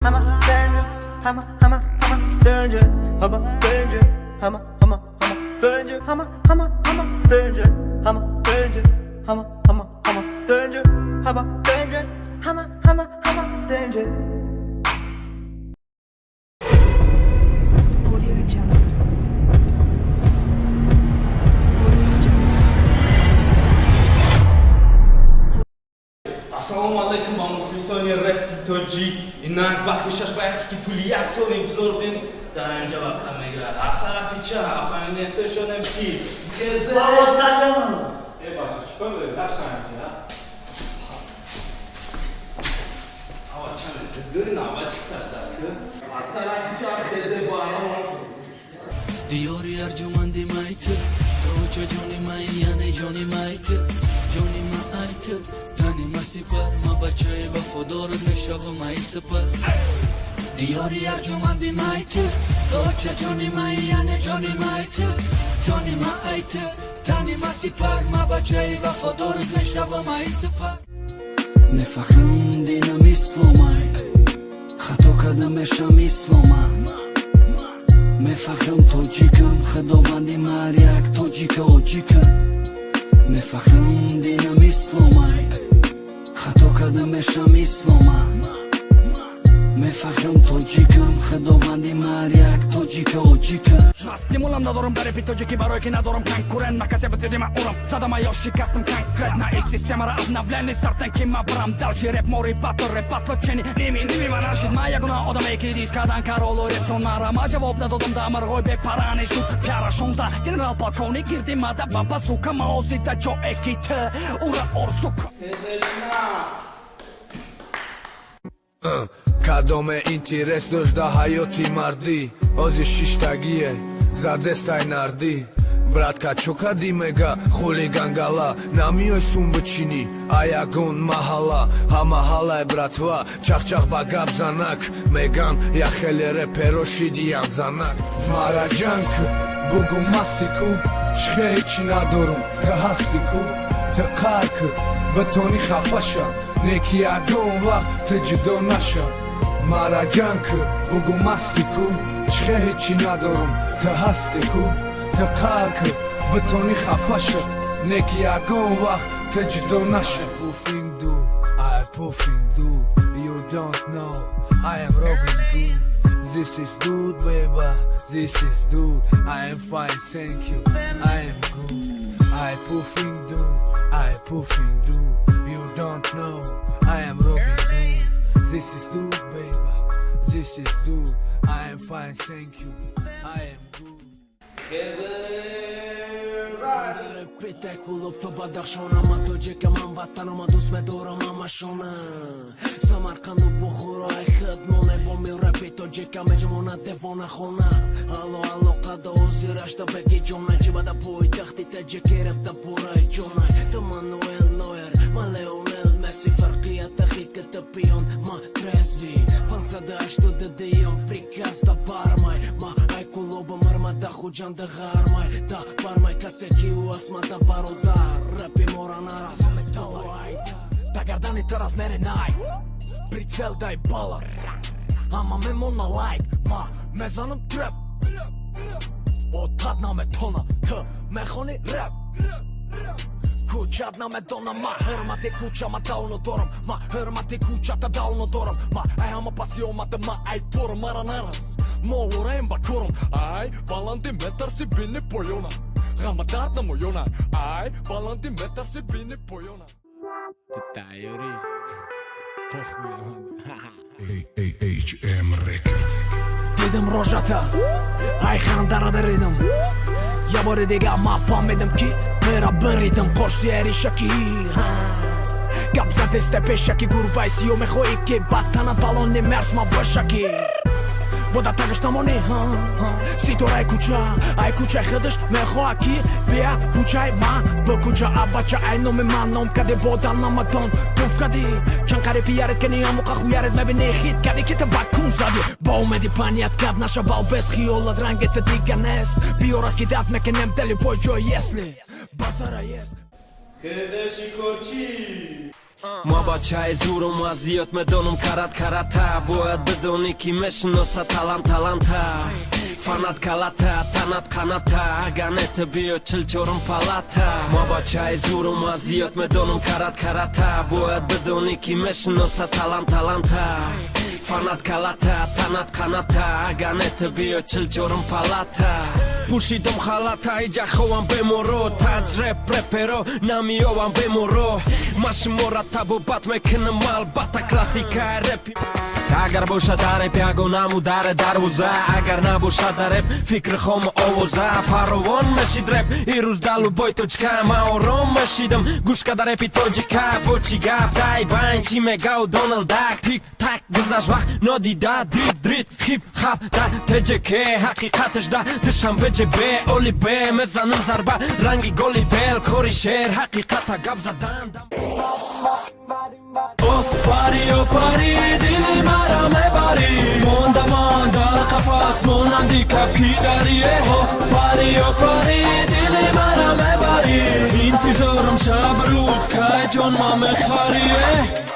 hammer danger, hammer danger, hammer danger, hammer danger, hammer danger, hammer danger, hammer danger, hammer danger, hammer danger. Assalomu alaykum, man muxlisoni rap tojik. Inan baxshash bayaki ki tuliyak so'ring zo'rden. Daim javob qilmaydilar. Astag'ficha, apaniyatda shonamsi. Keze. Voloddan. Bacha, chiqadi, dashnaki, ha. Ava chanesi, dirna, bacha tashdaki. Astag'ficha, keze ba'ron. Diyori arjumandi mayt. To'cha joni mayane joni mayt. Joni mayt. Tani masipar ma bachai ba fodorad meshav mai sapas. Diyori arjumandi mayt. To'cha joni mayane joni mayt. Joni mayt. Tani masipar ma bachai ba fodorad meshav mai sapas. Nefahrim dinam islomai. Khato kadam mesham islomai. مفخرم توجیکم خداوندی مریک توجیک اوجیکم مفخرم دینم اسلامای خطا کردم مشم اسلامای مفخرم توجیکم خداوندی مریک توجیک اوجیکم Стимулом надором даре питоджики баройки надором конкурент Макасе бутидима урам задама я шикастым конкретно И система обновленный сартен кима брам Дальше рэп мори батл рэп батлочени Ними манашид моя гуна одам эки дискадан каролу рэптонара Ма жавоб надодам дамар гой бек параниш тут Пяра шонзда генерал полковник гирди мада баба сука Маозида джо эки тэ ура ор сука Кадоме интерес дожда хайоти марди Ози шиштагие задестай нарди Братка чокади мега хулиган гала Намиой сумбачини аягон маҳала Ҳама ҳалай братва чахчах ба гап занак Меган яхелере перошидиям занак Мараҷанк бугу мастику Чхе ҳечи надорум та ҳастику Та қарк битони хафаша Неки ягон вақт та ҷудо наша Мараҷанк бугу мастику Чхе ҳечи надорум та ҳастику Та қарк битони хафаша Неки ягон вақт та ҷудо наша I puffing dude, you don't know I am Robin Hood This is dude baby, this is dude I am fine, thank you, I am good I puffing dude, you don't know I am Robin Hood This is dude baby, this is dude I am fine, thank you, I am good Repite kulub to badakshona Ma tojika man vatanoma dust medorama mashona Samarqandu Buxoro ay khidmone Bomi rapi tojika mejmona devona khona Alo qada ozirashda begi jona Jibada poytaxti tajiki repda buray jona Ta Manuel Neuer, ma Lionel Messi Farqiyatda hit katapion, ma Trezvi Pansada ashtu didiyam prikaz da barmay Ma ay kulubam armada xujanda g'armay Da barmay kaseki u asmada baroдар Рэпи мора нараз Та гардани та размери най Прицел дай балър Ама ме мона лайк Ма ме занам треп Отадна ме тона Та ме хони реп Kuchadna me dona ma hırmati kucha ma davno dorum Ma hırmati kucha ta davno dorum Ma ay hama pasiyomata ma ay torum maranaras Mo uraim bakurum Ay balanti metar si bini poyona Gama darda moyona Ay balanti metar si bini poyona Tayori HM Records Dedim rojata Ay xandara deridim Я бори дига ма фамидим ки бера идем қош ери шаки Гап зате сте пешаки гурбай сиё мехои ки баттана балони мерс ма башаки Бода тагаш тамони ситораи куча ай кучай хидиш мехоа ки бия кучай ма бо куча абача ай номи ман ном каде бода намадон туф кади чан қарипи ярет ки ниамуқа хуярет мебини хит кади ки те бакун зади ба умеди паният кад наша бал без хиолат рангете дига нест био раскидат мекенем дели бой ҷой если базара ест Хезеши корчи Ма ما با چای زورم و زیاد میدونم карата باید بدونی کی میشناسه таланта فنات کلاتا تنات قناتا اگانت بیو چل چورم پالاتا ما با چای زورم و زیاد میدونم карата باید بدونی کی میشناسه таланта فنات کلاتا تنات قناتا اگانت بیو چل چورم پالاتا پوشیدم خلاتا ایجا خوام بمورو تاج رپرو نمیوام بمورو ماش مرتب و بات میکنم البته کلاسیکای رپی اگر باشد رپ یگانم در دروازه اگر نباشد رپ فکر خام آوازه فراوان میشید رپ این روز دلو بای توچکه من آرام میشیدم گوش کده رپی توجیکه با چی گپ دای بین چی میگه و دونالدک تیک تک گذشت وقت نادیده درید خیب خب در تجکه حقیقتش در دشم به جبه اولی به مزنم ضربه رنگی گلی بل کوری شیر حقیقت گپ زدن پاری دلی مرا میبری مونده قفص مونندی کپی داریه پاری دلی مرا میبری انتظارم شب روز که جان ما میخوریه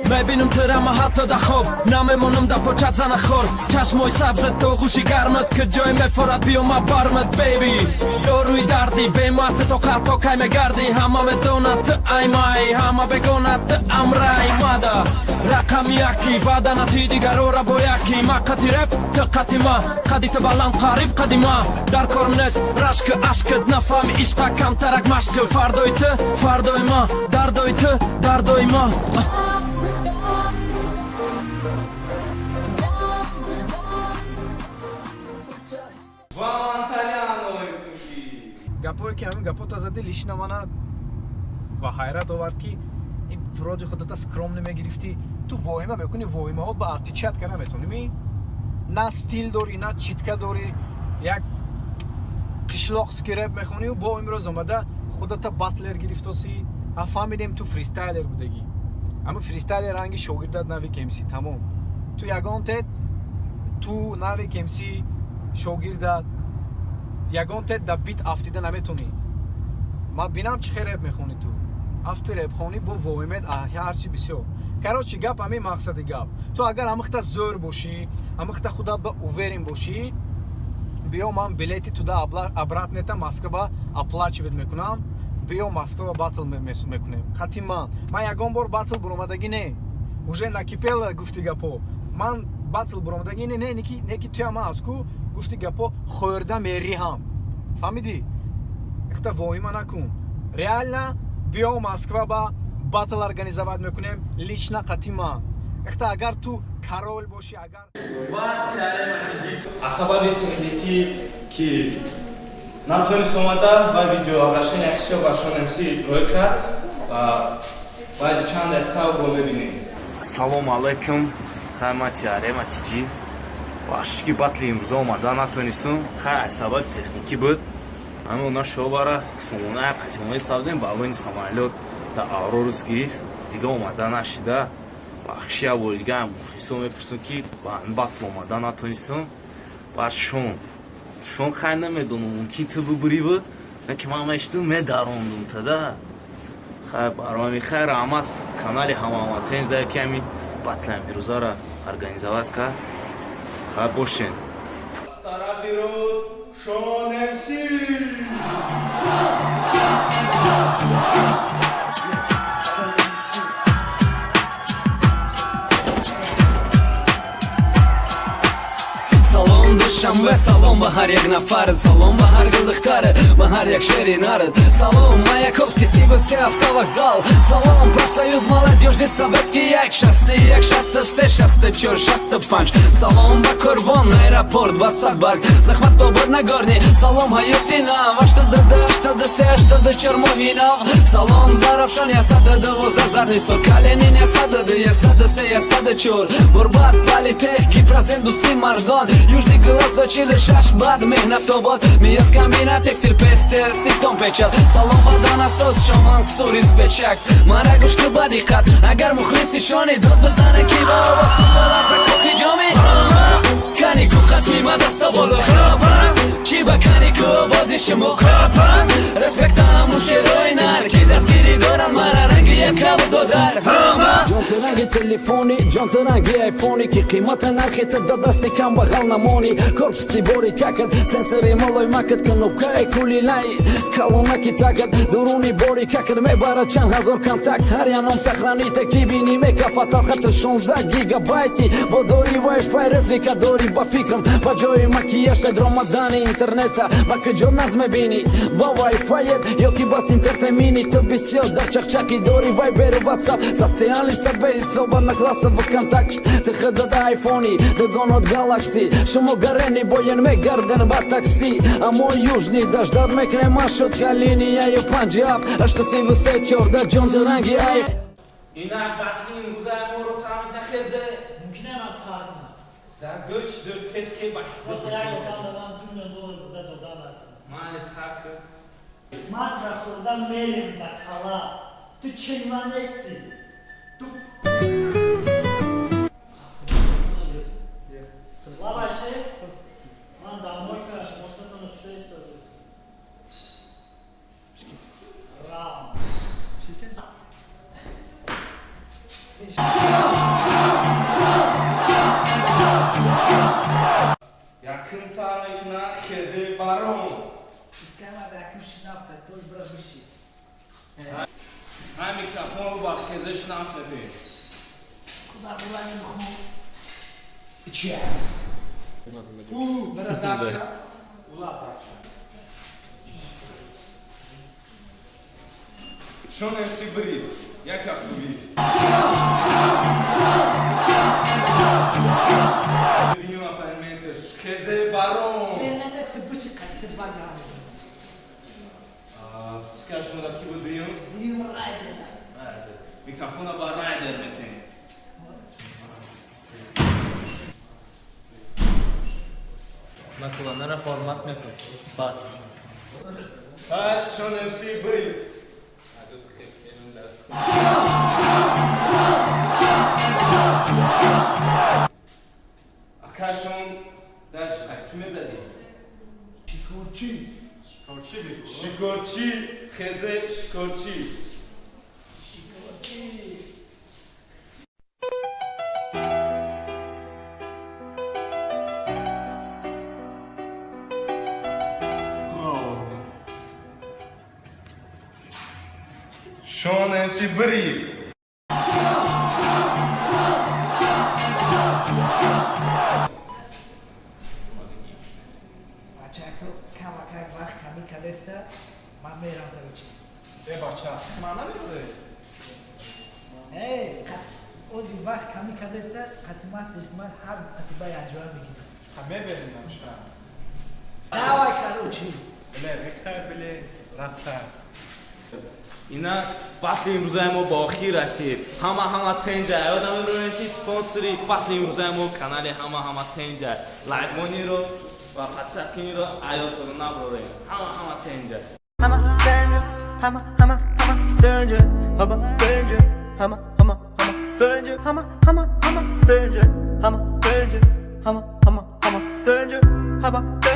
میبینم ترم حتی در خواب نمیمونم در پاچت زن خور چشمای سبزت تو خوشی گرمت که جای میفرد بیوم برمت بیبی داروی دردی بیمت تو قرپا که میگردی همه میدونت ای مای همه بگونت امرای مادا رقم یکی وعده نتی دیگر را با یکی ما قدی رپ تقتی ما قدیت بلند قریب قدیما در کارم نیست رشک عشقت نفهم عشق کم ترک مشک فردای تو فردای ما دردای تو دردای ما гапое ки ҳамин гапо таза дил ишина мана ба ҳайрат овард ки ин проди худата скромно мегирифтӣ ту воҳима мекунӣ воҳимаҳот ба отличиятка наметонӣ на стил дорӣ на читка дорӣ як қишлоқский реп мехонӣ бо имрӯз омада худата батлер гирифтосӣ фаҳмидем ту фристайлер будагӣ аммо фристайлер ранги шогирдат нави кемси тамом ту ягон тед ту нави кемси шогирдат ягон тед да бит афтида наметонӣ ман бинам чӣ хел реп мехонӣ ту афти репхонӣ бо воимед ҳарчи бисёр карочи гап ҳамин мақсади гап ту агар амихта зӯр бошӣ амихта худат ба уверен бошӣ биё ман билети туда обратнета москва оплачивать мекунам биё москва батл мекунем хати ман ягон бор батл буромадагӣ не уже накипела гуфти гапо ман батл буромадагӣ не ки туям аст ку гуфти гапо хӯрда мериҳам фаҳмидӣ ихта воҳима накун реально биё москва ба батл организовать мекунем лично қати ман ихта агар ту король бошӣ агар аз сабаби техникӣ ки натонист омада ба видео обращение хичо ба Шон МС рӯй кард ва баъди чанд дақиқа бо мебинем. Салому алейкум, хаймати арематиҷи. Башки батли имрӯза омада натонистум, хай сабаби техникӣ буд. Ҳамин уна шобара сомонаи қаҷонои савдем ба аввони самолёт да аврорус гирифт. Дига омада нашида. Бахши авволигаам мухлисо мепурсум ки ба ҳамин батл омада натонистум. Баъд Шон хай намедонам мумкин ту бубурӣ буд. Не ки ман мешидум медарондум тада. Хай барои хай раҳмат канали ҳамаватен да ки ҳамин батли имрӯзара организовать кард. Хай бошен. Аз тарафи рӯз Шон МС. Салом душанбе, салом ба ҳар як нафарат, салом ба ҳар гулдухтарат, ба ҳар як шери нарат. Салом Маяковский, 37 автовокзал. Салом профсоюз молодежный советский 161, 163, 164, 165. Салом ба Курбон, аэропорт, ба Садбарг, Захматобод, Нагорный. Салом Ҳаётина, 82, 83, 84 Моҳина. Салом Заравшан, 112, Зарнисор, Калинин, 102, 103, 104. Бурбат, Политех, Кипрас, индустрия, Мардон. Южный глаз зачили шашбад, мехнатобод. Мияс комбинат, текстиль, пестер, ситон печат. Салом ба Данасос, Шоман, Сурис, Печак. Мара гушки ба диққат, агар мухлиси Шони дод бизане ки ба овоз баларза кохи ҷоми. Канику хатима даста боло храпан, чи ба канику овози шумо храпан. Респектам муширои нар ки дастгирӣ доран, мара ранги як кабу дод телефони ҷонтаранги айфони ки қимата нархета да дасти камбағал намони корпуси бори какат сенсори малой макат кнопкаи кулилай калонаки такат дуруни бори какат мебарад чанд ҳазор контакт ҳар яном сахранита ки бини мекафатал хати 16 гигабайти бо дори вайфай ретрика дори ба фикрам ба ҷои макияжта громадани интернета ба куҷо наз мебини ба вайфает ё ки ба симкарта мини ту бисёр дар чақчақи дори вайберу ватсап социали сабе ҳисоба на класса в контакт ты хедада айфони догонот галакси шумо гарени боен мегарден ба такси амо южни даждад мекне маршрутка линияю 57 834 ҷонтаранги айф Inak batlıyım güzel moru samit ne keze. Mümkün hemen sarkma. Sen dört teske başlıklı. Yoksa ya yukarıda ben dümden doğru burada dodalar. Maalesef hakkı. Matrakurdan melimde kala. Tu çinman esti. Tu. Lavaşı. Lan damla karşı. Boşluktan uçta istiyoruz. Ram. Yakın sağlıkına keze baron. Sistema da yakın şınavsa. Toz bırakmışı. Ha mikrofonu bak keze şınav dedi. Kudar bulanın kum. İçe. Biraz daha aşağı. Şon emsi biri. Jak ja tu widzę. Nie ma pamiętasz. Keze baron. Benede tıbbışı kattı var ya. Spускаешь mu taki budyją? Yum raydı. Evet. Mikrofona barra eder metin. Kullanana format mı yapıyor? Bas. Hadi şon emsi biri. Akashon ders kaç kime zedi? Şikorçi, Xeze Şikorçi. Şon MC Bri. Bachako kama kak vaqt kami kadesta man meram tavichi. бача маъна меоне Hey, ozi vaqt kami kadesta qatimas isman har qatiba anjam migirad. меберем намша Давай, короче. биле мехай биле рафта Ина батли имрӯзаи ба охир расид. Ҳама тенҷа. Ёдам мебарем ки спонсори батли имрӯзаи мо канали ҳама тенҷа. Лайкмониро ва подписаткиниро аётро наброрем. Ҳама тенҷа. Hama danger, hama danger, hama danger, hama danger, hama danger, hama danger, hama danger, hama danger.